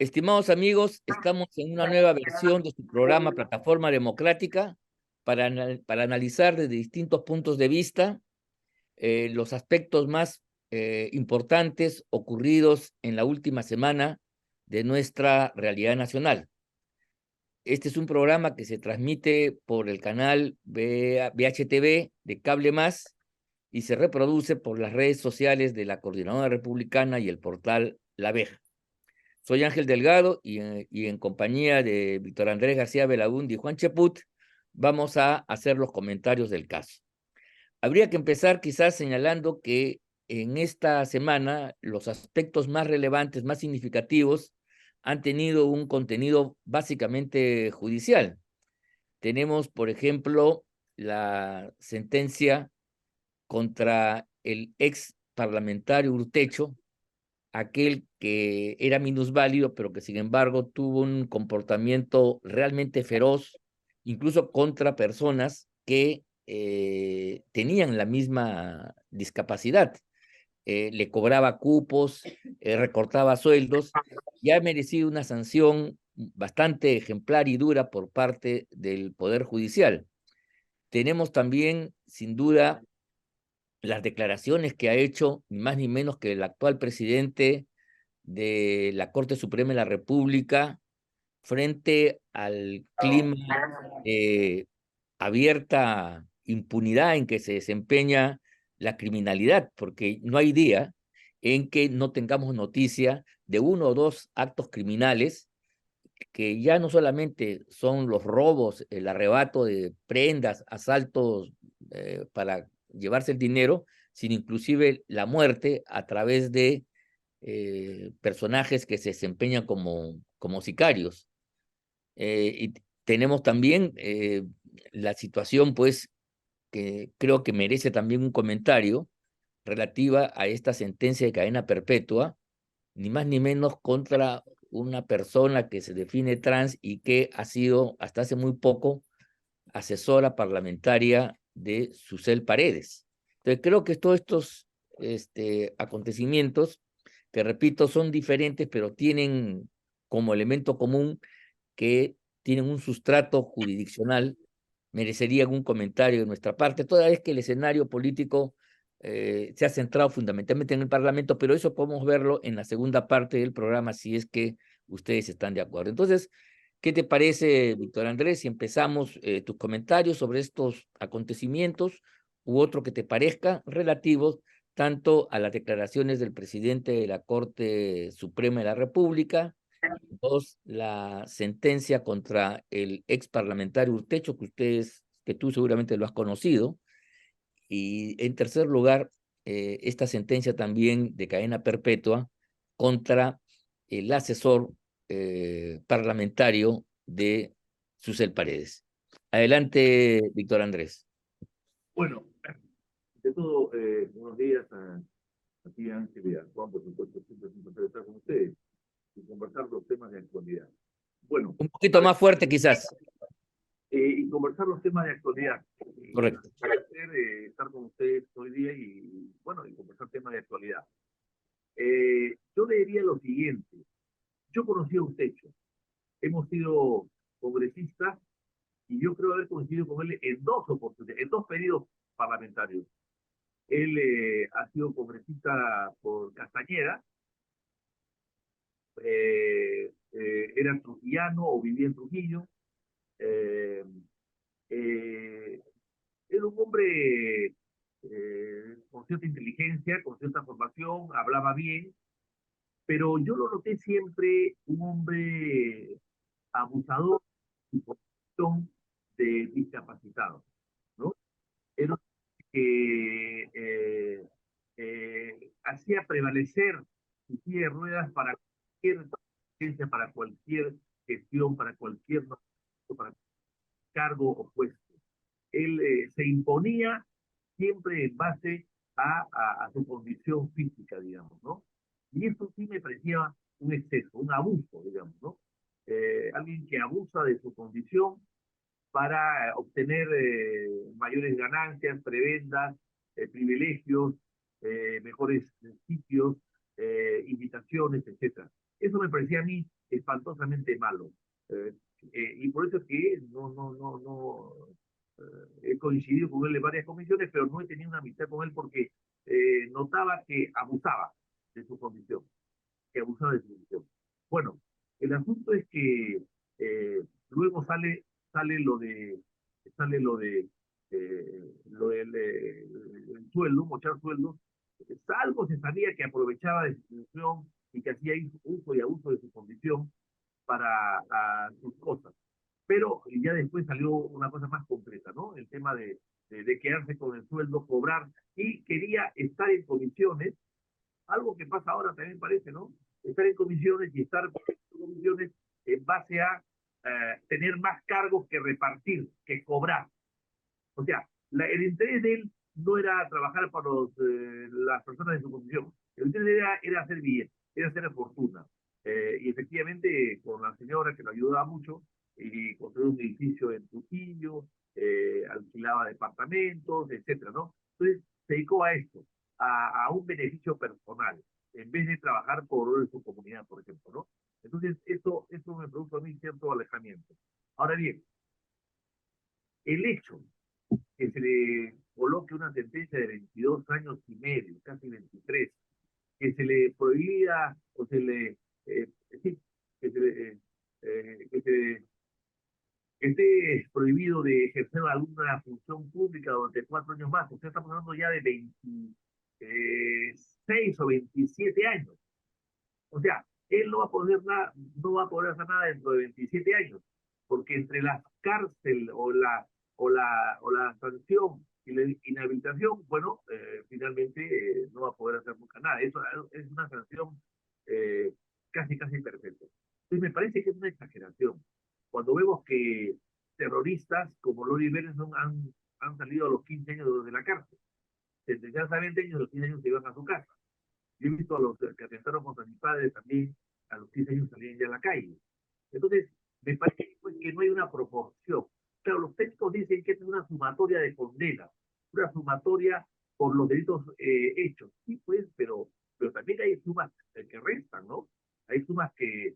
Estimados amigos, estamos en una nueva versión de su programa Plataforma Democrática para analizar desde distintos puntos de vista los aspectos más importantes ocurridos en la última semana de nuestra realidad nacional. Este es un programa que se transmite por el canal VHTV de Cable Más y se reproduce por las redes sociales de la Coordinadora Republicana y el portal La Veja. Soy Ángel Delgado y en compañía de Víctor Andrés García Belaúnde y Juan Cheput vamos a hacer los comentarios del caso. Habría que empezar quizás señalando que en esta semana los aspectos más relevantes, más significativos, han tenido un contenido básicamente judicial. Tenemos, por ejemplo, la sentencia contra el ex parlamentario Urtecho, aquel que era minusválido, pero que sin embargo tuvo un comportamiento realmente feroz, incluso contra personas que tenían la misma discapacidad. Le cobraba cupos, recortaba sueldos, y ha merecido una sanción bastante ejemplar y dura por parte del Poder Judicial. Tenemos también, sin duda, las declaraciones que ha hecho ni más ni menos que el actual presidente de la Corte Suprema de la República frente al clima de abierta impunidad en que se desempeña la criminalidad, porque no hay día en que no tengamos noticia de uno o dos actos criminales que ya no solamente son los robos, el arrebato de prendas, asaltos para llevarse el dinero, sino inclusive la muerte a través de personajes que se desempeñan como sicarios. Y tenemos también la situación, pues, que creo que merece también un comentario relativa a esta sentencia de cadena perpetua, ni más ni menos contra una persona que se define trans y que ha sido hasta hace muy poco asesora parlamentaria de Susel Paredes. Entonces creo que todos estos acontecimientos, que repito, son diferentes, pero tienen como elemento común que tienen un sustrato jurisdiccional, merecería algún comentario de nuestra parte, toda vez que el escenario político se ha centrado fundamentalmente en el Parlamento, pero eso podemos verlo en la segunda parte del programa si es que ustedes están de acuerdo. Entonces, ¿qué te parece, Víctor Andrés, si empezamos tus comentarios sobre estos acontecimientos u otro que te parezca relativos tanto a las declaraciones del presidente de la Corte Suprema de la República, dos, la sentencia contra el ex parlamentario Urtecho, que tú seguramente lo has conocido, y en tercer lugar, esta sentencia también de cadena perpetua contra el asesor parlamentario de Susel Paredes? Adelante, Víctor Andrés. Bueno, de todo, buenos días a ti, Ángel, y a Juan, por supuesto, siempre es un placer estar con ustedes y conversar los temas de actualidad. Bueno, Un poquito más fuerte, quizás. y conversar los temas de actualidad. Correcto. Un placer estar con ustedes hoy día y, bueno, y conversar temas de actualidad. Yo le diría lo siguiente. Yo conocí a Urtecho. Hemos sido congresistas y yo creo haber coincidido con él en dos oportunidades, en dos periodos parlamentarios. Él ha sido congresista por Castañeda, era trujillano o vivía en Trujillo. Eh, eh, Era un hombre con cierta inteligencia, con cierta formación, hablaba bien, pero yo lo noté siempre un hombre abusador y protección de discapacitados, ¿no? Era un hombre que hacía prevalecer su silla de ruedas para cualquier emergencia, para cualquier gestión, para cualquier para cargo o puesto. Él se imponía siempre en base a su condición física, digamos, ¿no? Y eso sí me parecía un exceso, un abuso, digamos, ¿no? Alguien que abusa de su condición para obtener mayores ganancias, prebendas, privilegios, mejores sitios, invitaciones, etcétera. Eso me parecía a mí espantosamente malo. Eh, y por eso es que he coincidido con él en varias comisiones, pero no he tenido una amistad con él porque notaba que abusaba de su condición, que abusaba de su condición. Bueno, el asunto es que luego sale lo de sale lo del el sueldo, mochar sueldo. Algo se sabía que aprovechaba de su función y que hacía uso y abuso de su condición para sus cosas. Pero ya después salió una cosa más concreta, ¿no? El tema de quedarse con el sueldo, cobrar, y quería estar en comisiones, algo que pasa ahora también parece, ¿no? Estar en comisiones y estar en comisiones en base a tener más cargos que repartir, que cobrar. O sea, el interés de él no era trabajar para las personas de su condición. El interés era hacer bien, era hacer fortuna. Y efectivamente, con la señora que lo ayudaba mucho, y construyó un edificio en Trujillo, alquilaba departamentos, etcétera, ¿no? Entonces, se dedicó a esto, a un beneficio personal, en vez de trabajar por su comunidad, por ejemplo, ¿no? Entonces, eso me produjo a mí cierto alejamiento. Ahora bien, el hecho que se le coloque una sentencia de 22 años y medio, casi 23, que se le prohibía o se le, sí, que se le, que esté prohibido de ejercer alguna función pública durante 4 años más. Usted está hablando ya de 26 o 27 años. O sea, él no va a poder nada, no va a poder hacer nada dentro de 27 años, porque entre la cárcel o la sanción y la inhabilitación, bueno, finalmente no va a poder hacer nunca nada. Eso es una sanción eh, casi perfecta. Entonces me parece que es una exageración. Cuando vemos que terroristas como Lori Berenson han salido a los 15 años de la cárcel, sentenciados a 20 años, a los 15 años se iban a su casa. Yo he visto a los que atentaron contra mis padres también, a los 15 años salían ya a la calle. Entonces, me parece pues, que no hay una proporción. Claro, los técnicos dicen que es una sumatoria de condenas, una sumatoria por los delitos hechos. Sí, pues, pero también hay sumas que restan, ¿no? Hay sumas que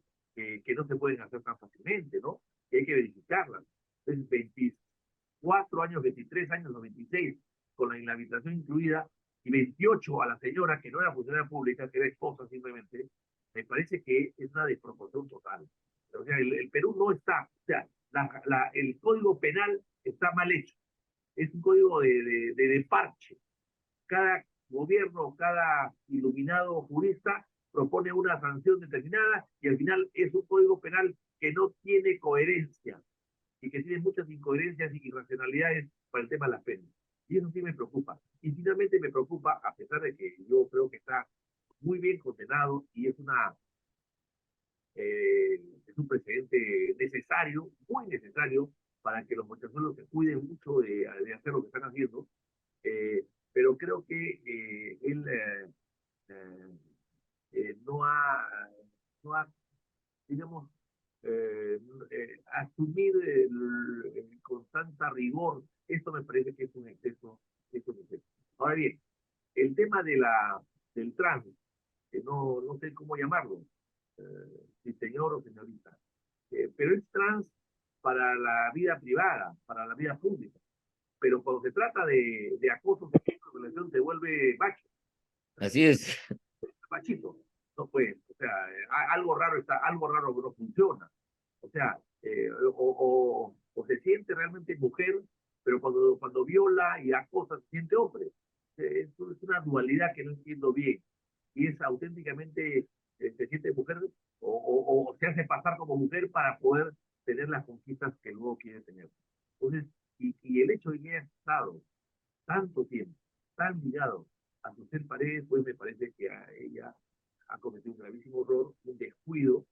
no se pueden hacer tan fácilmente, ¿no? Que hay que verificarlas. Entonces, 24 años, 23 años o 26, con la inhabilitación incluida, y 28 a la señora, que no era funcionaria pública, que era esposa simplemente, me parece que es una desproporción total. O sea, el Perú no está, o sea, el código penal está mal hecho. Es un código de parche. Cada gobierno, cada iluminado jurista propone una sanción determinada y al final es un código penal que no tiene coherencia y que tiene muchas incoherencias y irracionalidades para el tema de las penas. Y eso sí me preocupa. Y finalmente me preocupa, a pesar de que yo creo que está muy bien condenado y es un precedente necesario, muy necesario, para que los muchachos se cuiden mucho de hacer lo que están haciendo. Pero creo que él eh, no ha, digamos, asumir con tanta rigor, esto me parece que es un exceso, es un exceso. Ahora bien, el tema del trans, que no sé cómo llamarlo, si señor o señorita, pero es trans para la vida privada, para la vida pública, pero cuando se trata de acoso sexual, se vuelve macho, Así es. machito, no puede, o sea, algo raro que no funciona. O sea, o se siente realmente mujer, pero cuando viola y acosa se siente hombre. Es una dualidad que no entiendo bien. Y es auténticamente, se siente mujer o se hace pasar como mujer para poder tener las conquistas que luego quiere tener. Entonces, y el hecho de que haya estado tanto tiempo, tan ligado a su ser pareja, pues me parece que a ella ha cometido un gravísimo error, un descuido,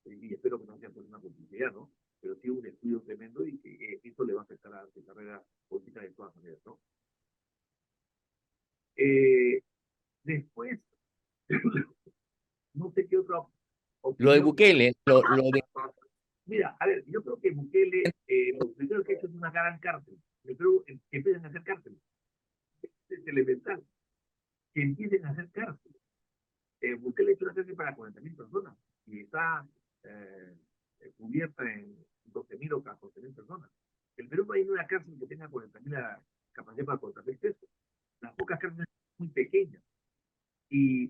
y espero que no sea por una complicidad, ¿no? Pero sí un descuido tremendo y que eso le va a afectar a su carrera política de todas maneras, ¿no? Eh, Después, no sé qué otra Lo de opinión. Bukele, lo de Mira, a ver, yo creo que Bukele, lo primero que ha hecho es una gran cárcel. Yo creo que empiecen a hacer cárcel. Es elemental, que empiecen a hacer cárcel. Bukele ha hecho una cárcel para 40.000 personas y está eh, cubierta en 12.000 o 14.000 personas. El Perú no hay una cárcel que tenga 40.000 capacidad para 40.000 pesos. Las pocas cárceles son muy pequeñas y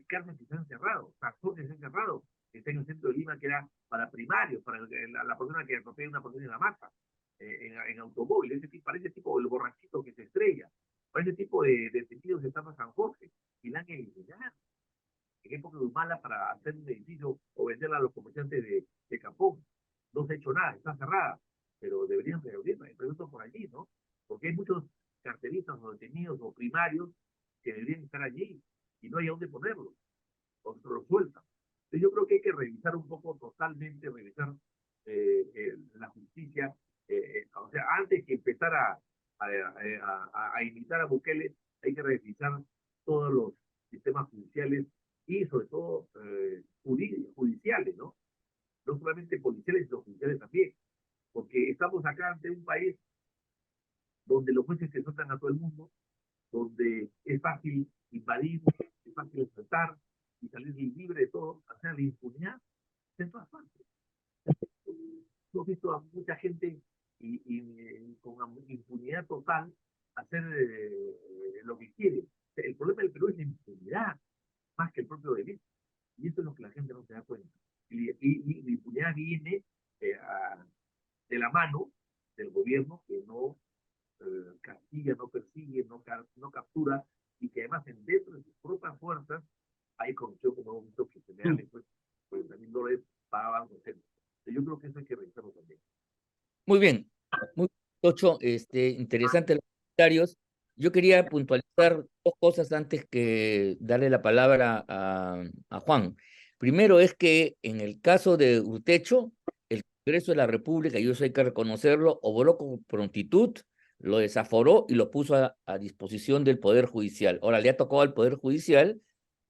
cárceles que se han cerrado, transportes que se han cerrado, que está en el centro de Lima, que era para primarios, para la persona que atropella a una persona en la mata, en automóvil, para ese tipo del borrachito que se estrella, para ese tipo de detenidos que están en San Jorge, y la han eliminado en época de Humala para hacer un edificio o venderla a los comerciantes de Capón. No se ha hecho nada, está cerrada, pero deberían reabrirla, me pregunto por allí, ¿no? Porque hay muchos carteristas o detenidos o primarios que deberían estar allí y no hay a dónde ponerlos, o se lo sueltan. Entonces yo creo que hay que revisar un poco totalmente, revisar la justicia, o sea, antes que empezar a imitar a Bukele, hay que revisar todos los sistemas judiciales y sobre todo judiciales, ¿no? No solamente policiales, sino judiciales también, porque estamos acá ante un país donde los jueces se sueltan a todo el mundo, donde es fácil invadir, es fácil enfrentar y salir libre de todo, o sea, la impunidad en todas partes. Hemos visto a mucha gente con impunidad total hacer lo que quiere. El problema del Perú es la impunidad, más que el propio delito. Y eso es lo que la gente no se da cuenta. Y la impunidad viene de la mano del gobierno que no castiga, no persigue, no captura, y que además dentro de sus propias fuerzas hay corrupción, como hemos visto que generales, pues también no les pagaban los centros. Yo creo que eso hay que revisarlo también. Muy bien, muy Tocho, interesante los comentarios. Yo quería puntualizar dos cosas antes que darle la palabra a Juan. Primero es que en el caso de Urtecho, el Congreso de la República, y eso hay que reconocerlo, obró con prontitud, lo desaforó y lo puso a disposición del Poder Judicial. Ahora le ha tocado al Poder Judicial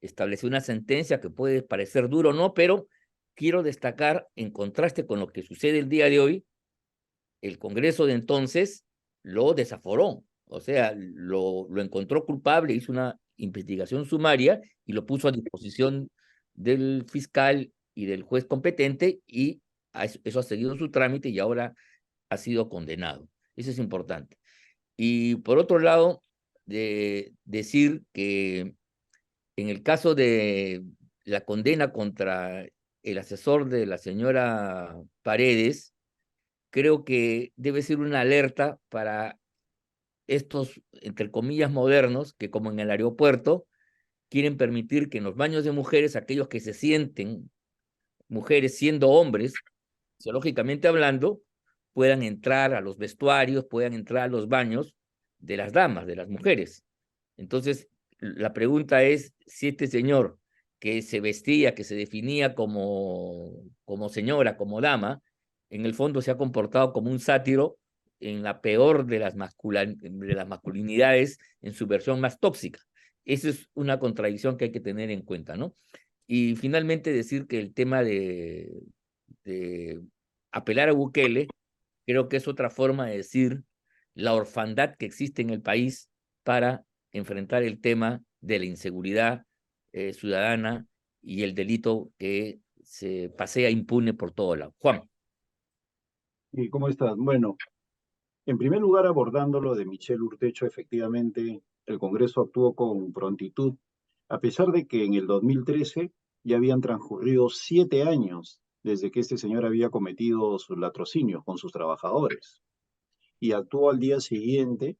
establecer una sentencia que puede parecer duro o no, pero quiero destacar, en contraste con lo que sucede el día de hoy, el Congreso de entonces lo desaforó, o sea, lo encontró culpable, hizo una investigación sumaria y lo puso a disposición del fiscal y del juez competente y eso ha seguido su trámite y ahora ha sido condenado. Eso es importante. Y por otro lado, decir que en el caso de la condena contra el asesor de la señora Paredes, creo que debe ser una alerta para estos, entre comillas, modernos, que como en el aeropuerto, quieren permitir que en los baños de mujeres, aquellos que se sienten mujeres siendo hombres, psicológicamente hablando, puedan entrar a los vestuarios, puedan entrar a los baños de las damas, de las mujeres. Entonces, la pregunta es si este señor que se vestía, que se definía como señora, como dama, en el fondo se ha comportado como un sátiro en la peor de las masculinidades, en su versión más tóxica. Esa es una contradicción que hay que tener en cuenta, ¿no? Y finalmente decir que el tema de apelar a Bukele, creo que es otra forma de decir la orfandad que existe en el país para enfrentar el tema de la inseguridad ciudadana y el delito que se pasea impune por todo lado. Juan. ¿Y cómo estás? Bueno, en primer lugar, abordando lo de Michelle Urtecho, efectivamente, el Congreso actuó con prontitud, a pesar de que en el 2013 ya habían transcurrido 7 años desde que este señor había cometido sus latrocinios con sus trabajadores. Y actuó al día siguiente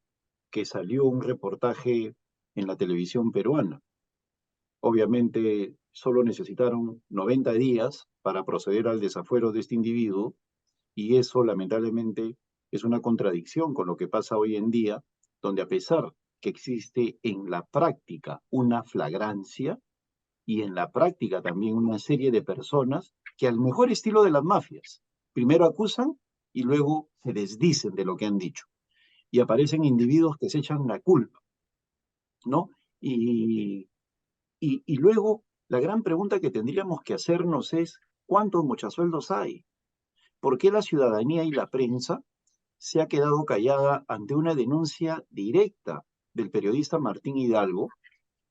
que salió un reportaje en la televisión peruana. Obviamente, solo necesitaron 90 días para proceder al desafuero de este individuo y eso, lamentablemente, es una contradicción con lo que pasa hoy en día, donde a pesar que existe en la práctica una flagrancia y en la práctica también una serie de personas que al mejor estilo de las mafias, primero acusan y luego se desdicen de lo que han dicho. Y aparecen individuos que se echan la culpa, ¿no? Y luego la gran pregunta que tendríamos que hacernos es, ¿cuántos mochasueldos hay? ¿Por qué la ciudadanía y la prensa se ha quedado callada ante una denuncia directa del periodista Martín Hidalgo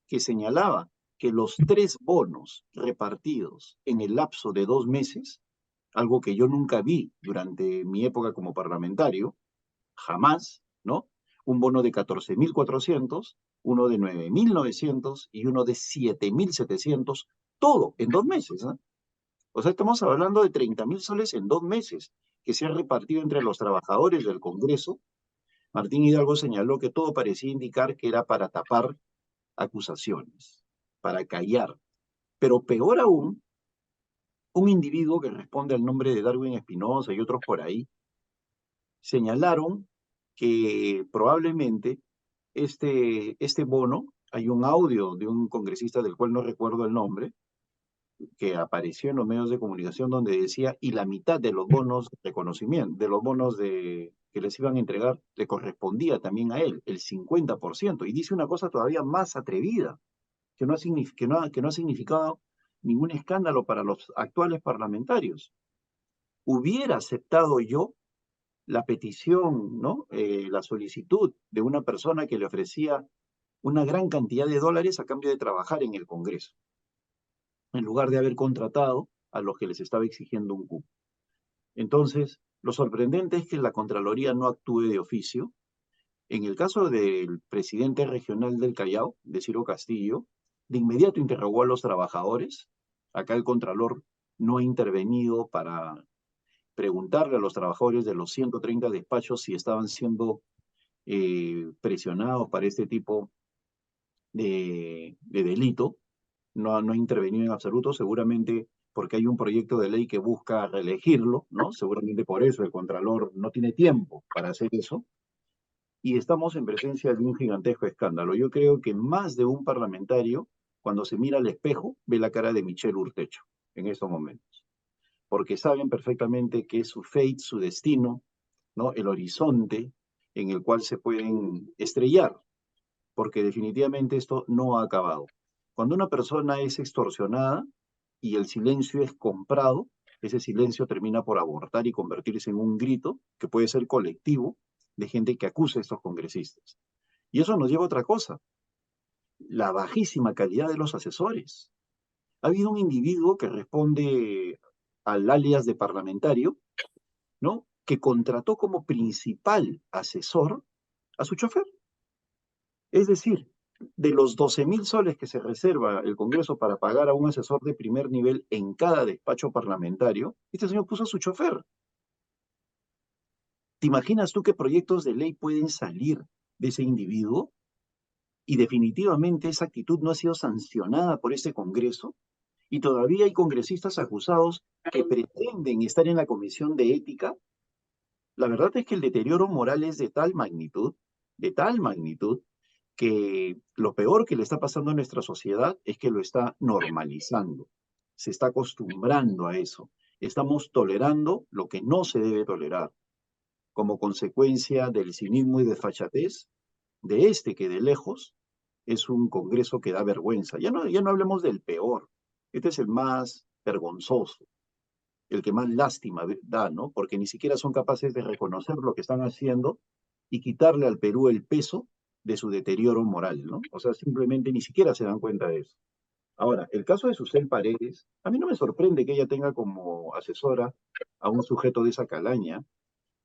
que señalaba que los 3 bonos repartidos en el lapso de 2 meses, algo que yo nunca vi durante mi época como parlamentario, jamás, ¿no? Un bono de 14.400, uno de 9.900 y uno de 7.700, todo en 2 meses, ¿eh? O sea, estamos hablando de 30.000 soles en 2 meses, que se ha repartido entre los trabajadores del Congreso. Martín Hidalgo señaló que todo parecía indicar que era para tapar acusaciones, para callar. Pero peor aún, un individuo que responde al nombre de Darwin Espinosa y otros por ahí, señalaron que probablemente este bono, hay un audio de un congresista del cual no recuerdo el nombre, que apareció en los medios de comunicación donde decía, y la mitad de los bonos de reconocimiento, de los bonos que les iban a entregar, le correspondía también a él, el 50%. Y dice una cosa todavía más atrevida, que no ha significado ningún escándalo para los actuales parlamentarios. Hubiera aceptado yo la petición, ¿no? La solicitud de una persona que le ofrecía una gran cantidad de dólares a cambio de trabajar en el Congreso, en lugar de haber contratado a los que les estaba exigiendo un cupo. Entonces, lo sorprendente es que la Contraloría no actúe de oficio. En el caso del presidente regional del Callao, de Ciro Castillo, de inmediato interrogó a los trabajadores. Acá el Contralor no ha intervenido para preguntarle a los trabajadores de los 130 despachos si estaban siendo presionados para este tipo de delito. No ha intervenido en absoluto, seguramente porque hay un proyecto de ley que busca reelegirlo, ¿no? Seguramente por eso el Contralor no tiene tiempo para hacer eso. Y estamos en presencia de un gigantesco escándalo. Yo creo que más de un parlamentario, cuando se mira al espejo, ve la cara de Michel Urtecho en estos momentos, porque saben perfectamente que es su fate, su destino, ¿no? El horizonte en el cual se pueden estrellar, porque definitivamente esto no ha acabado. Cuando una persona es extorsionada y el silencio es comprado, ese silencio termina por abortar y convertirse en un grito que puede ser colectivo de gente que acusa a estos congresistas. Y eso nos lleva a otra cosa, la bajísima calidad de los asesores. Ha habido un individuo que responde al alias de parlamentario, ¿no? Que contrató como principal asesor a su chofer. Es decir, de los 12.000 soles que se reserva el Congreso para pagar a un asesor de primer nivel en cada despacho parlamentario, este señor puso a su chofer. ¿Te imaginas tú qué proyectos de ley pueden salir de ese individuo? Y definitivamente esa actitud no ha sido sancionada por este Congreso. Y todavía hay congresistas acusados que pretenden estar en la Comisión de Ética. La verdad es que el deterioro moral es de tal magnitud, que lo peor que le está pasando a nuestra sociedad es que lo está normalizando. Se está acostumbrando a eso. Estamos tolerando lo que no se debe tolerar, como consecuencia del cinismo y desfachatez de este que de lejos es un Congreso que da vergüenza. Ya no hablemos del peor. Este es el más vergonzoso, el que más lástima da, ¿no? Porque ni siquiera son capaces de reconocer lo que están haciendo y quitarle al Perú el peso de su deterioro moral, ¿no? O sea, simplemente ni siquiera se dan cuenta de eso. Ahora, el caso de Susel Paredes, a mí no me sorprende que ella tenga como asesora a un sujeto de esa calaña.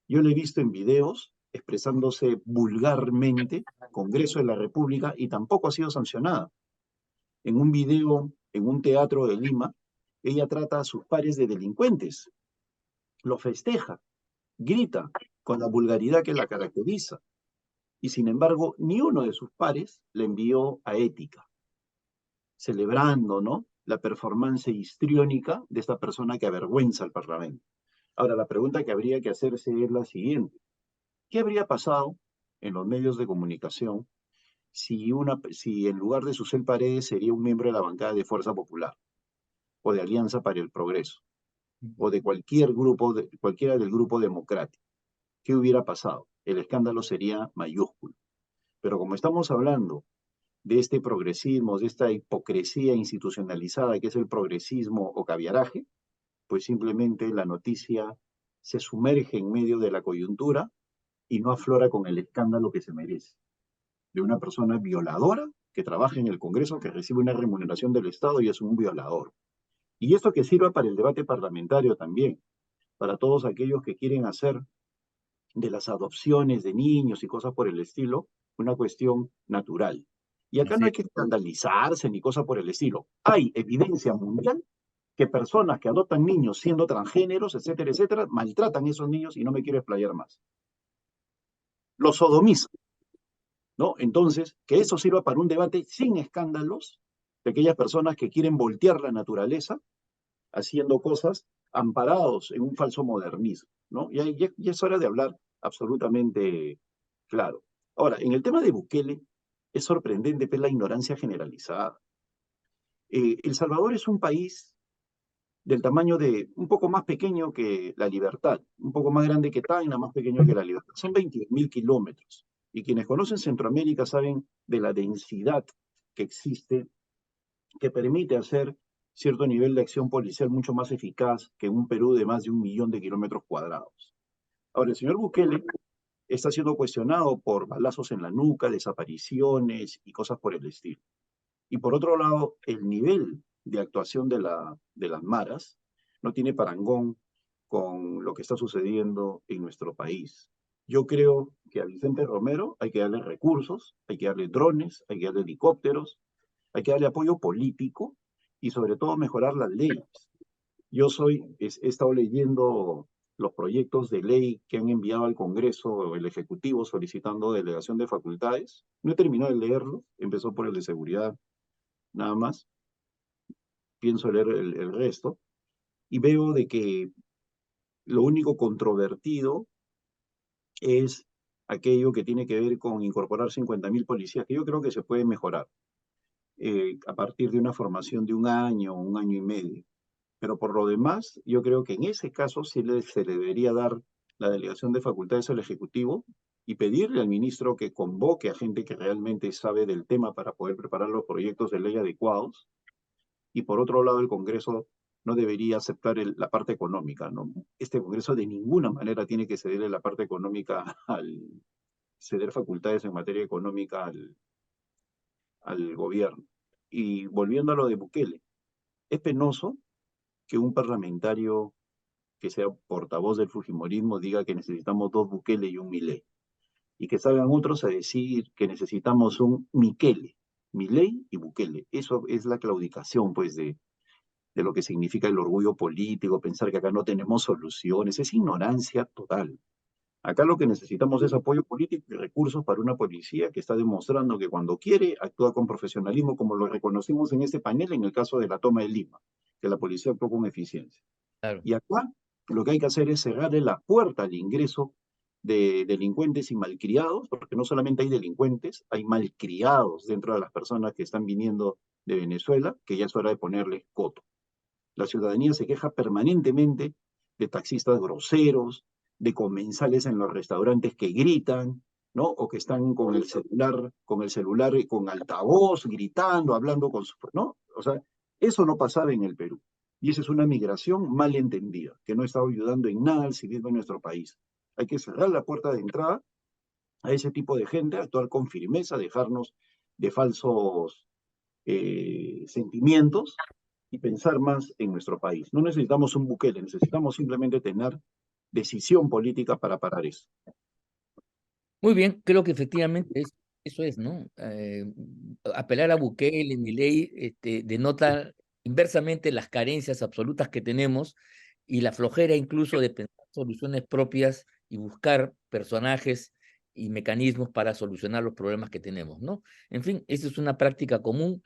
Yo le he visto en videos expresándose vulgarmente, Congreso de la República, y tampoco ha sido sancionada. En un video, en un teatro de Lima, ella trata a sus pares de delincuentes, lo festeja, grita con la vulgaridad que la caracteriza, y sin embargo, ni uno de sus pares le envió a ética, celebrando, ¿no?, la performance histriónica de esta persona que avergüenza al Parlamento. Ahora, la pregunta que habría que hacerse es la siguiente. ¿Qué habría pasado en los medios de comunicación si en lugar de Susel Paredes sería un miembro de la bancada de Fuerza Popular, o de Alianza para el Progreso, o de cualquiera del grupo democrático? ¿Qué hubiera pasado? El escándalo sería mayúsculo. Pero como estamos hablando de este progresismo, de esta hipocresía institucionalizada que es el progresismo o caviaraje, pues simplemente la noticia se sumerge en medio de la coyuntura y no aflora con el escándalo que se merece, de una persona violadora que trabaja en el Congreso, que recibe una remuneración del Estado y es un violador. Y esto que sirva para el debate parlamentario también, para todos aquellos que quieren hacer de las adopciones de niños y cosas por el estilo una cuestión natural. Y acá no Así hay es. que escandalizarse ni cosas por el estilo. Hay evidencia mundial que personas que adoptan niños siendo transgéneros, etcétera, maltratan a esos niños y no me quiero explayar más. Los sodomizan, ¿no? Entonces, que eso sirva para un debate sin escándalos de aquellas personas que quieren voltear la naturaleza haciendo cosas amparados en un falso modernismo, ¿no? Ya es hora de hablar absolutamente claro. Ahora, en el tema de Bukele, es sorprendente pues, la ignorancia generalizada. El Salvador es un país del tamaño de un poco más pequeño que La Libertad, un poco más grande que Tacna, más pequeño que La Libertad. Son 22.000 kilómetros. Y quienes conocen Centroamérica saben de la densidad que existe, que permite hacer cierto nivel de acción policial mucho más eficaz que un Perú de más de 1 millón de kilómetros cuadrados. Ahora, el señor Bukele está siendo cuestionado por balazos en la nuca, desapariciones y cosas por el estilo. Y por otro lado, el nivel de actuación de las maras no tiene parangón con lo que está sucediendo en nuestro país. Yo creo que a Vicente Romero hay que darle recursos, hay que darle drones, hay que darle helicópteros, hay que darle apoyo político y sobre todo mejorar las leyes. He estado leyendo los proyectos de ley que han enviado al Congreso el Ejecutivo solicitando delegación de facultades. No he terminado de leerlo, empezó por el de seguridad nada más, pienso leer el resto, y veo de que lo único controvertido es aquello que tiene que ver con incorporar 50.000 policías, que yo creo que se puede mejorar a partir de una formación de 1 año y medio. Pero por lo demás, yo creo que en ese caso se le debería dar la delegación de facultades al Ejecutivo y pedirle al ministro que convoque a gente que realmente sabe del tema para poder preparar los proyectos de ley adecuados. Y por otro lado, el Congreso no debería aceptar la parte económica, ¿no? Este Congreso de ninguna manera tiene que cederle la parte económica ceder facultades en materia económica al gobierno. Y volviendo a lo de Bukele, es penoso que un parlamentario que sea portavoz del fujimorismo diga que necesitamos 2 Bukele y un Milei, y que salgan otros a decir que necesitamos un Mikele, Milei y Bukele. Eso es la claudicación, pues, de lo que significa el orgullo político, pensar que acá no tenemos soluciones, es ignorancia total. Acá lo que necesitamos es apoyo político y recursos para una policía que está demostrando que cuando quiere actúa con profesionalismo, como lo reconocimos en este panel en el caso de la toma de Lima, que la policía actuó con eficiencia. Claro. Y acá lo que hay que hacer es cerrarle la puerta al ingreso de delincuentes y malcriados, porque no solamente hay delincuentes, hay malcriados dentro de las personas que están viniendo de Venezuela, que ya es hora de ponerles coto. La ciudadanía se queja permanentemente de taxistas groseros, de comensales en los restaurantes que gritan, ¿no? O que están con el celular y con altavoz, gritando, hablando con su, ¿no? O sea, eso no pasaba en el Perú. Y esa es una migración mal entendida, que no está ayudando en nada al civismo en nuestro país. Hay que cerrar la puerta de entrada a ese tipo de gente, actuar con firmeza, dejarnos de falsos sentimientos y pensar más en nuestro país. No necesitamos un Bukele, necesitamos simplemente tener decisión política para parar eso. Muy bien, creo que efectivamente eso es, ¿no? Apelar a Bukele, Milei, denota inversamente las carencias absolutas que tenemos y la flojera incluso de pensar soluciones propias y buscar personajes y mecanismos para solucionar los problemas que tenemos, ¿no? En fin, esa es una práctica común.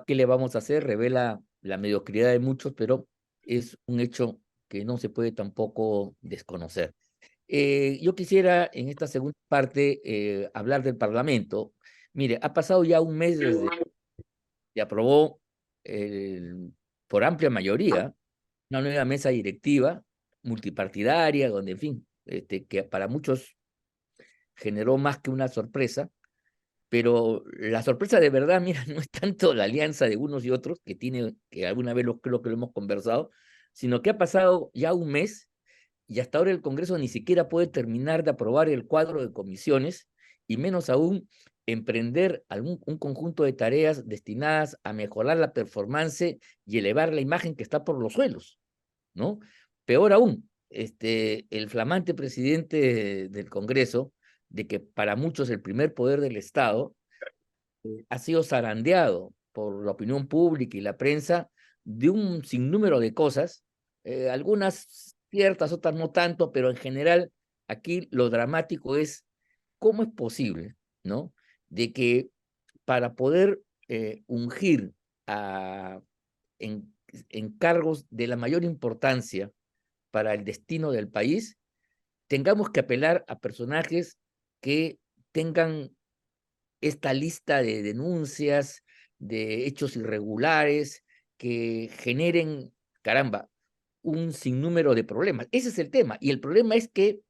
¿Qué le vamos a hacer? Revela la mediocridad de muchos, pero es un hecho que no se puede tampoco desconocer. Yo quisiera en esta segunda parte hablar del Parlamento. Mire, ha pasado ya un mes desde que se aprobó por amplia mayoría una nueva mesa directiva multipartidaria, donde, en fin, que para muchos generó más que una sorpresa, pero la sorpresa de verdad, mira, no es tanto la alianza de unos y otros, que alguna vez creo que lo hemos conversado, sino que ha pasado ya un mes y hasta ahora el Congreso ni siquiera puede terminar de aprobar el cuadro de comisiones y menos aún emprender un conjunto de tareas destinadas a mejorar la performance y elevar la imagen que está por los suelos, ¿no? Peor aún, el flamante presidente del Congreso, de que para muchos el primer poder del Estado, ha sido zarandeado por la opinión pública y la prensa de un sinnúmero de cosas, algunas ciertas, otras no tanto, pero en general aquí lo dramático es cómo es posible, ¿no? De que para poder ungir a, en, en cargos de la mayor importancia para el destino del país, tengamos que apelar a personajes que tengan esta lista de denuncias, de hechos irregulares, que generen, caramba, un sinnúmero de problemas. Ese es el tema. Y el problema es que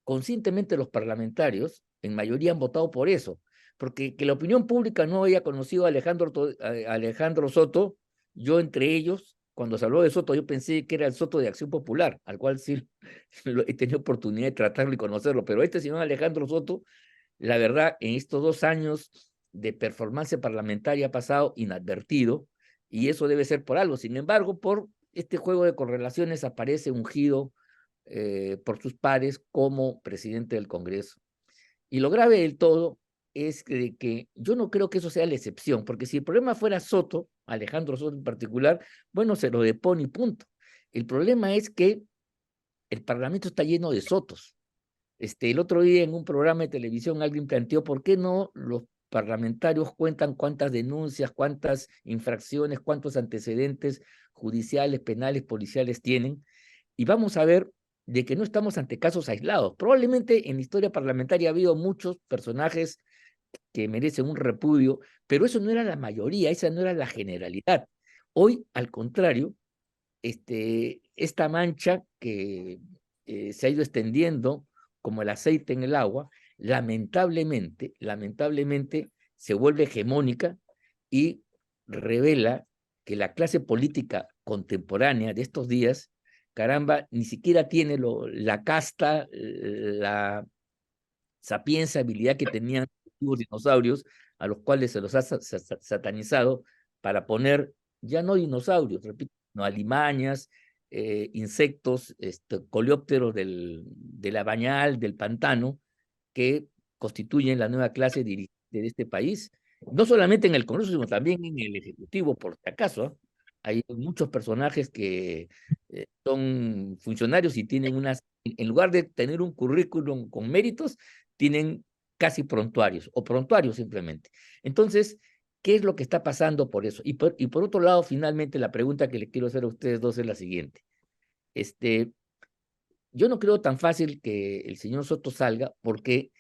conscientemente los parlamentarios, en mayoría, han votado por eso. Porque que la opinión pública no haya conocido a Alejandro Soto, yo entre ellos, cuando se habló de Soto, yo pensé que era el Soto de Acción Popular, al cual sí he tenido oportunidad de tratarlo y conocerlo, pero este señor Alejandro Soto, la verdad, en estos 2 años de performance parlamentaria ha pasado inadvertido, y eso debe ser por algo. Sin embargo, por este juego de correlaciones aparece ungido por sus pares como presidente del Congreso. Y lo grave del todo es que yo no creo que eso sea la excepción, porque si el problema fuera Soto, Alejandro Soto en particular, bueno, se lo depone y punto. El problema es que el Parlamento está lleno de Sotos. El otro día en un programa de televisión alguien planteó por qué no los parlamentarios cuentan cuántas denuncias, cuántas infracciones, cuántos antecedentes judiciales, penales, policiales tienen, y vamos a ver de que no estamos ante casos aislados. Probablemente en la historia parlamentaria ha habido muchos personajes que merecen un repudio, pero eso no era la mayoría, esa no era la generalidad. Hoy, al contrario, esta mancha que se ha ido extendiendo como el aceite en el agua, lamentablemente se vuelve hegemónica y revela que la clase política contemporánea de estos días, caramba, ni siquiera tiene la casta, la sapiencia, habilidad que tenían los dinosaurios, a los cuales se los ha satanizado para poner ya no dinosaurios, repito, no alimañas, insectos, coleópteros de la bañal, del pantano, que constituyen la nueva clase dirigente de este país, no solamente en el Congreso, sino también en el Ejecutivo, por si acaso, ¿eh? Hay muchos personajes que son funcionarios y tienen en lugar de tener un currículum con méritos, tienen casi prontuarios o prontuarios simplemente. Entonces, ¿qué es lo que está pasando por eso? Y por otro lado, finalmente, la pregunta que le quiero hacer a ustedes dos es la siguiente. Yo no creo tan fácil que el señor Soto salga porque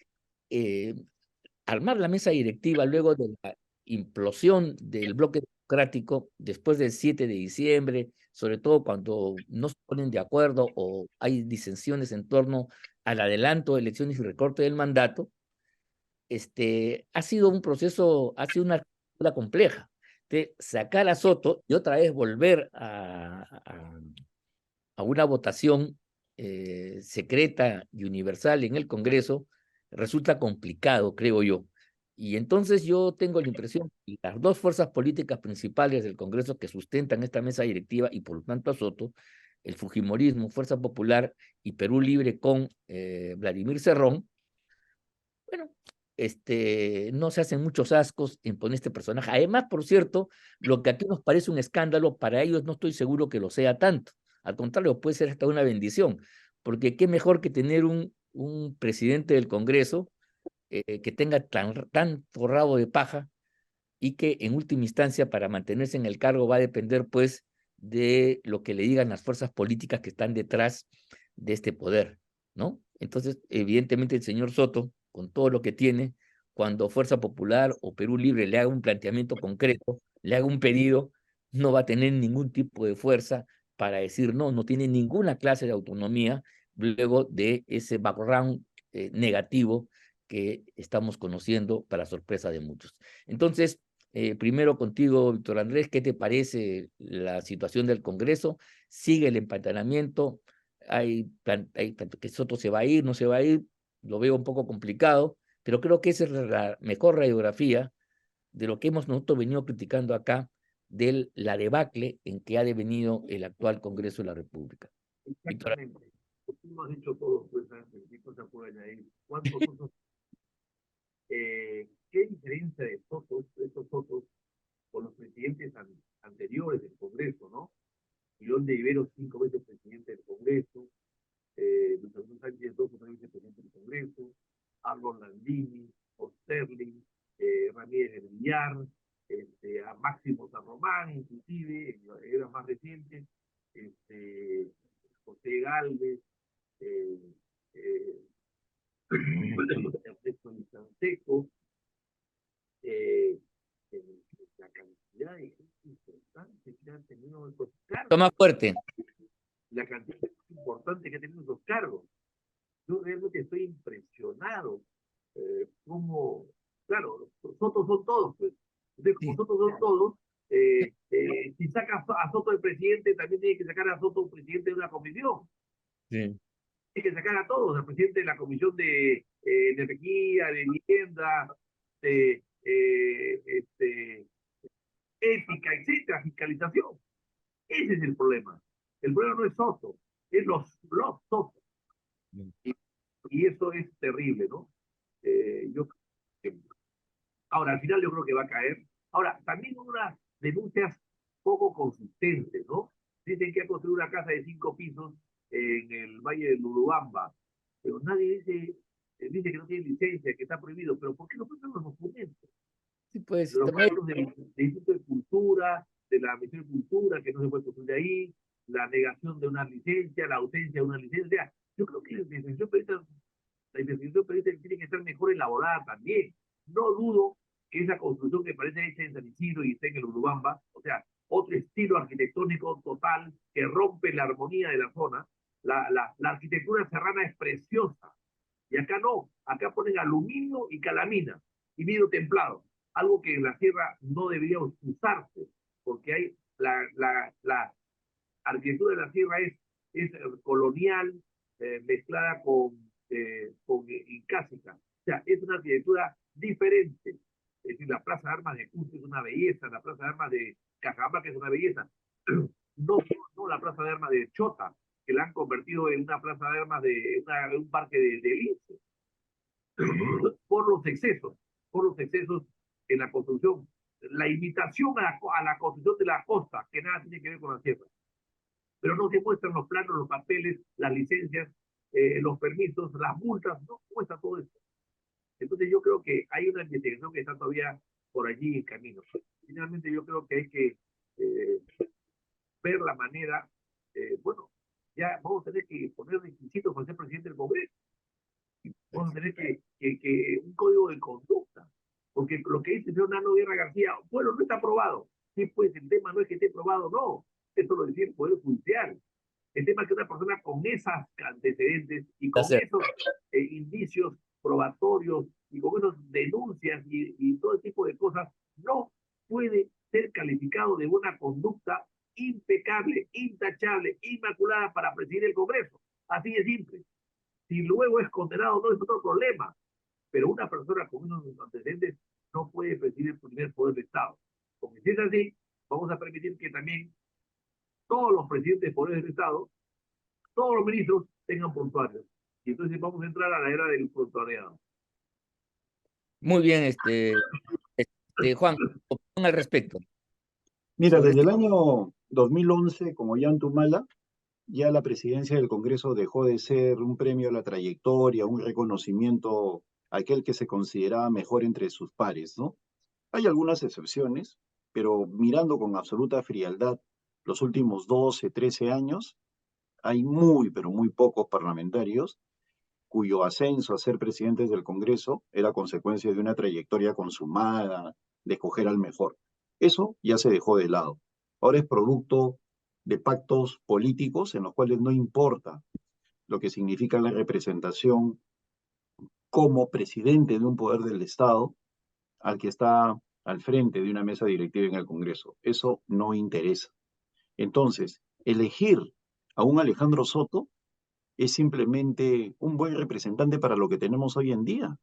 armar la mesa directiva luego de la implosión del bloque democrático después del 7 de diciembre, sobre todo cuando no se ponen de acuerdo o hay disensiones en torno al adelanto de elecciones y recorte del mandato, ha sido un proceso, ha sido una arquitectura compleja. De sacar a Soto y otra vez volver a una votación secreta y universal en el Congreso resulta complicado, creo yo. Y entonces yo tengo la impresión que las dos fuerzas políticas principales del Congreso que sustentan esta mesa directiva y por lo tanto a Soto, el Fujimorismo, Fuerza Popular y Perú Libre con Vladimir Cerrón, bueno, no se hacen muchos ascos en poner este personaje. Además, por cierto, lo que aquí nos parece un escándalo, para ellos no estoy seguro que lo sea tanto. Al contrario, puede ser hasta una bendición, porque qué mejor que tener un presidente del Congreso que tenga tanto rabo de paja y que en última instancia para mantenerse en el cargo va a depender pues de lo que le digan las fuerzas políticas que están detrás de este poder, ¿no? Entonces, evidentemente el señor Soto, con todo lo que tiene, cuando Fuerza Popular o Perú Libre le haga un planteamiento concreto, le haga un pedido, no va a tener ningún tipo de fuerza para decir no, no tiene ninguna clase de autonomía luego de ese background negativo que estamos conociendo para sorpresa de muchos. Entonces, primero contigo, Víctor Andrés, ¿qué te parece la situación del Congreso? ¿Sigue el empantanamiento? ¿Hay que Soto se va a ir, no se va a ir? Lo veo un poco complicado. Pero creo que esa es la mejor radiografía de lo que hemos nosotros venido criticando acá, de la debacle en que ha devenido el actual Congreso de la República. Víctor, Exactamente. Tú lo has dicho todo, pues, antes, ¿qué cosa puedo añadir? ¿Cuántos otros? ¿Qué diferencia de estos votos con los presidentes anteriores del Congreso, ¿no? León de Ibero, 5 veces presidente del Congreso, Luis Arturo Sánchez, 2 veces presidente del Congreso, Arnold Landini, Osterling, Ramírez del Villar, a Máximo San Román, inclusive, era más reciente, José Galvez, eh, eh, Ernesto Listanseco, eh, la cantidad de gente importante que han tenido estos cargos, toma fuerte. la cantidad importante que ha tenido esos cargos. Yo realmente estoy impresionado como, claro, los Sotos son todos, pues. Entonces, como Sí, Sotos son todos, si saca a Soto el presidente, también tiene que sacar a Soto presidente de una comisión. sí. Tiene que sacar a todos, al presidente de la comisión de energía, de vivienda, de ética, etcétera, fiscalización. Ese es el problema. El problema no es Soto, es los Sotos. Y eso es terrible, ¿no? Yo Ahora, al final yo creo que va a caer. Ahora, también unas denuncias poco consistentes, ¿no? Dicen que ha construido una casa de 5 pisos en el Valle de Urubamba, pero nadie dice que no tiene licencia, que está prohibido. Pero ¿por qué no presentan los documentos? Sí, pues Los también, documentos del Instituto de Cultura, de la Misión de Cultura, que no se puede construir ahí, la negación de una licencia, la ausencia de una licencia. Yo creo que la investigación periodística tiene que estar mejor elaborada también. No dudo que esa construcción que parece hecha en San Isidro y está en el Urubamba, o sea, otro estilo arquitectónico total que rompe la armonía de la zona. La arquitectura serrana es preciosa. Y acá no, acá ponen aluminio y calamina y vidrio templado, algo que en la sierra no debería usarse, porque hay la arquitectura de la sierra es colonial, mezclada con incásica. O sea, es una arquitectura diferente. Es decir, la Plaza de Armas de Cusco es una belleza, la Plaza de Armas de Cajabamba, que es una belleza. No, no la Plaza de Armas de Chota, que la han convertido en una plaza de armas de un parque de lince, por los excesos en la construcción. La imitación a la construcción de la costa, que nada tiene que ver con la sierra, pero no se muestran los planos, los papeles, las licencias, los permisos, las multas, no muestra todo esto. Entonces yo creo que hay una investigación que está todavía por allí en camino. Finalmente yo creo que hay que eh, ver la manera, bueno, ya vamos a tener que poner requisitos para ser presidente del Congreso, vamos a tener que un código de conducta, porque lo que dice el señor Nano Guerra García, bueno, no está aprobado. Sí, pues el tema no es que esté aprobado, no, eso lo decía el Poder Judicial. El tema es que una persona con esos antecedentes y con esos indicios probatorios y con esas denuncias y todo tipo de cosas no puede ser calificado de una conducta impecable, intachable, inmaculada para presidir el Congreso. Así de simple. Si luego es condenado no es otro problema, pero una persona con unos antecedentes no puede presidir el primer poder del Estado. Porque si es así, vamos a permitir que también todos los presidentes de poderes del Estado, todos los ministros tengan prontuarios. Y entonces vamos a entrar a la era del prontuariado. muy bien, Juan, opinión al respecto Mira, sobre desde este. el año 2011, como Ollantumala, ya la presidencia del Congreso dejó de ser un premio a la trayectoria, un reconocimiento a aquel que se consideraba mejor entre sus pares, ¿no? Hay algunas excepciones, pero mirando con absoluta frialdad los últimos 12, 13 años, hay muy, pero muy pocos parlamentarios cuyo ascenso a ser presidentes del Congreso era consecuencia de una trayectoria consumada, de escoger al mejor. Eso ya se dejó de lado. Ahora es producto de pactos políticos en los cuales no importa lo que significa la representación como presidente de un poder del Estado al que está al frente de una mesa directiva en el Congreso. Eso no interesa. Entonces, elegir a un Alejandro Soto es simplemente un buen representante para lo que tenemos hoy en día.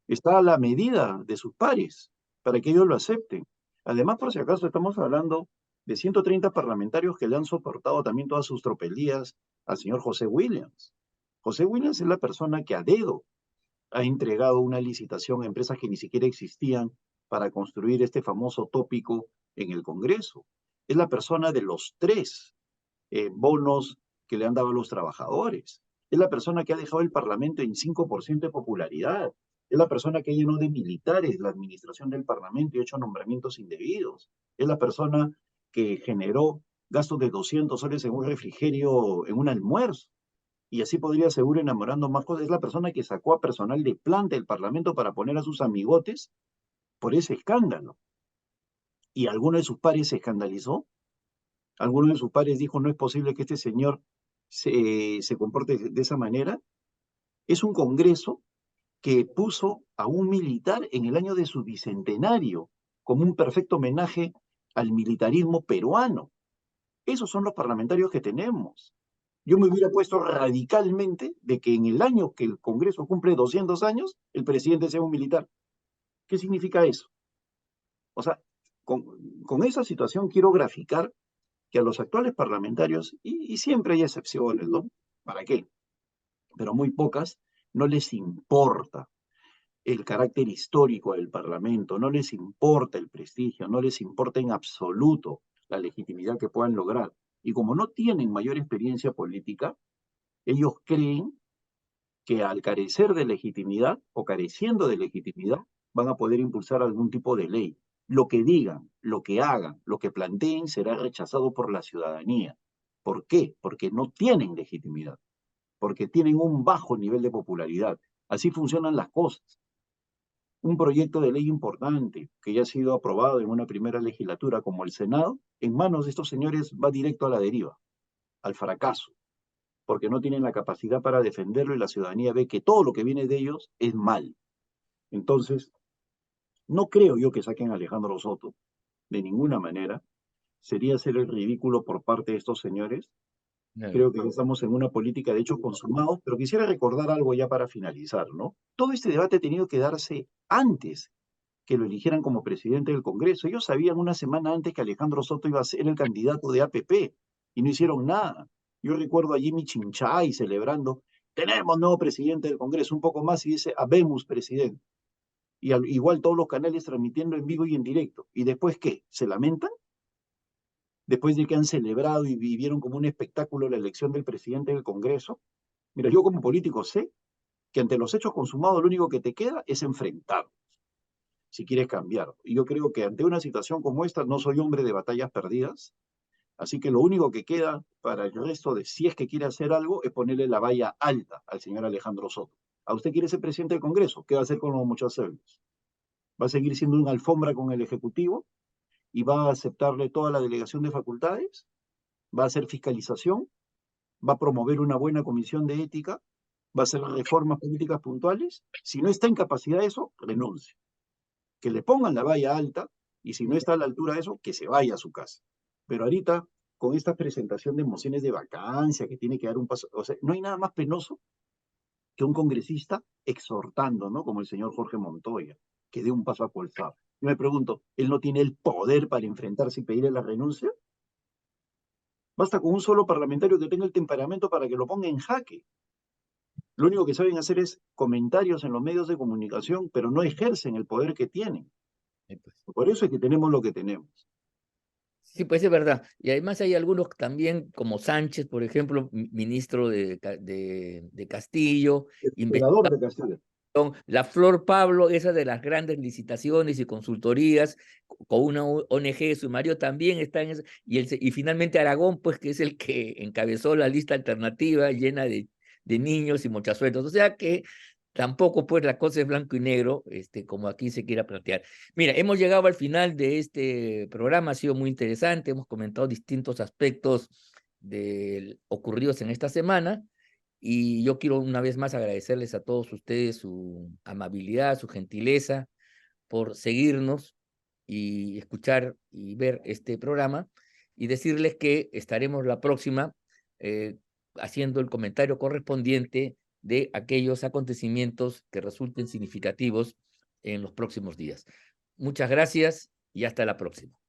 está a la medida de sus pares para que ellos lo acepten. Además, por si acaso, estamos hablando de 130 parlamentarios que le han soportado también todas sus tropelías al señor José Williams. José Williams es la persona que a dedo ha entregado una licitación a empresas que ni siquiera existían para construir este famoso tópico en el Congreso. Es la persona de los 3 bonos que le han dado a los trabajadores. Es la persona que ha dejado el Parlamento en 5% de popularidad. Es la persona que llenó de militares la administración del Parlamento y ha hecho nombramientos indebidos. Es la persona que generó gastos de 200 soles en un refrigerio, en un almuerzo. Y así podría seguir enamorando más cosas. Es la persona que sacó a personal de planta del Parlamento para poner a sus amigotes por ese escándalo. Y alguno de sus pares se escandalizó. Alguno de sus pares dijo, no es posible que este señor se comporte de esa manera. Es un Congreso que puso a un militar en el año de su bicentenario como un perfecto homenaje al militarismo peruano. Esos son los parlamentarios que tenemos. Yo me hubiera puesto radicalmente de que en el año que el Congreso cumple 200 años, el presidente sea un militar. ¿Qué significa eso? O sea, con esa situación quiero graficar que a los actuales parlamentarios, y siempre hay excepciones, ¿no? ¿Para qué? Pero muy pocas, no les importa el carácter histórico del Parlamento, no les importa el prestigio, no les importa en absoluto la legitimidad que puedan lograr. Y como no tienen mayor experiencia política, ellos creen que al carecer de legitimidad o careciendo de legitimidad, van a poder impulsar algún tipo de ley. Lo que digan, lo que hagan, lo que planteen será rechazado por la ciudadanía. ¿Por qué? Porque no tienen legitimidad, porque tienen un bajo nivel de popularidad. Así funcionan las cosas. Un proyecto de ley importante que ya ha sido aprobado en una primera legislatura como el Senado, en manos de estos señores va directo a la deriva, al fracaso, porque no tienen la capacidad para defenderlo y la ciudadanía ve que todo lo que viene de ellos es mal. Entonces, no creo yo que saquen a Alejandro Soto, de ninguna manera. Sería hacer el ridículo por parte de estos señores. Claro. Creo que estamos en una política de hechos consumados, pero quisiera recordar algo ya para finalizar, ¿no? Todo este debate ha tenido que darse antes que lo eligieran como presidente del Congreso. Ellos sabían una semana antes que Alejandro Soto iba a ser el candidato de APP y no hicieron nada. Yo recuerdo a Jimmy Chinchay celebrando, tenemos nuevo presidente del Congreso, un poco más y dice, habemos presidente. Y igual todos los canales transmitiendo en vivo y en directo. ¿Y después qué? ¿Se lamentan? Después de que han celebrado y vivieron como un espectáculo la elección del presidente del Congreso. Mira, yo como político sé que ante los hechos consumados lo único que te queda es enfrentar si quieres cambiar. Y yo creo que ante una situación como esta no soy hombre de batallas perdidas, así que lo único que queda para el resto de si es que quiere hacer algo es ponerle la valla alta al señor Alejandro Soto. ¿A usted quiere ser presidente del Congreso? ¿Qué va a hacer con los muchachos? ¿Va a seguir siendo una alfombra con el Ejecutivo y va a aceptarle toda la delegación de facultades? ¿Va a hacer fiscalización? ¿Va a promover una buena comisión de ética? ¿Va a hacer reformas políticas puntuales? Si no está en capacidad de eso, renuncie. Que le pongan la valla alta y si no está a la altura de eso, que se vaya a su casa. Pero ahorita, con esta presentación de mociones de vacancia, que tiene que dar un paso, o sea, no hay nada más penoso que un congresista exhortando, ¿no? Como el señor Jorge Montoya, que dé un paso a colzar. Yo me pregunto, ¿él no tiene el poder para enfrentarse y pedirle la renuncia? Basta con un solo parlamentario que tenga el temperamento para que lo ponga en jaque. Lo único que saben hacer es comentarios en los medios de comunicación, pero no ejercen el poder que tienen. Pues. Por eso es que tenemos lo que tenemos. Sí, pues es verdad. Y además hay algunos también, como Sánchez, por ejemplo, ministro de Castillo, Senador de Castilla. la Flor Pablo, esa de las grandes licitaciones y consultorías, con una ONG, su marido también está en eso, y finalmente Aragón, pues que es el que encabezó la lista alternativa llena de niños y mochazuelos. O sea que tampoco pues la cosa es blanco y negro, como aquí se quiera plantear. Mira, hemos llegado al final de este programa, ha sido muy interesante, hemos comentado distintos aspectos ocurridos en esta semana. Y yo quiero una vez más agradecerles a todos ustedes su amabilidad, su gentileza por seguirnos y escuchar y ver este programa y decirles que estaremos la próxima haciendo el comentario correspondiente de aquellos acontecimientos que resulten significativos en los próximos días. Muchas gracias y hasta la próxima.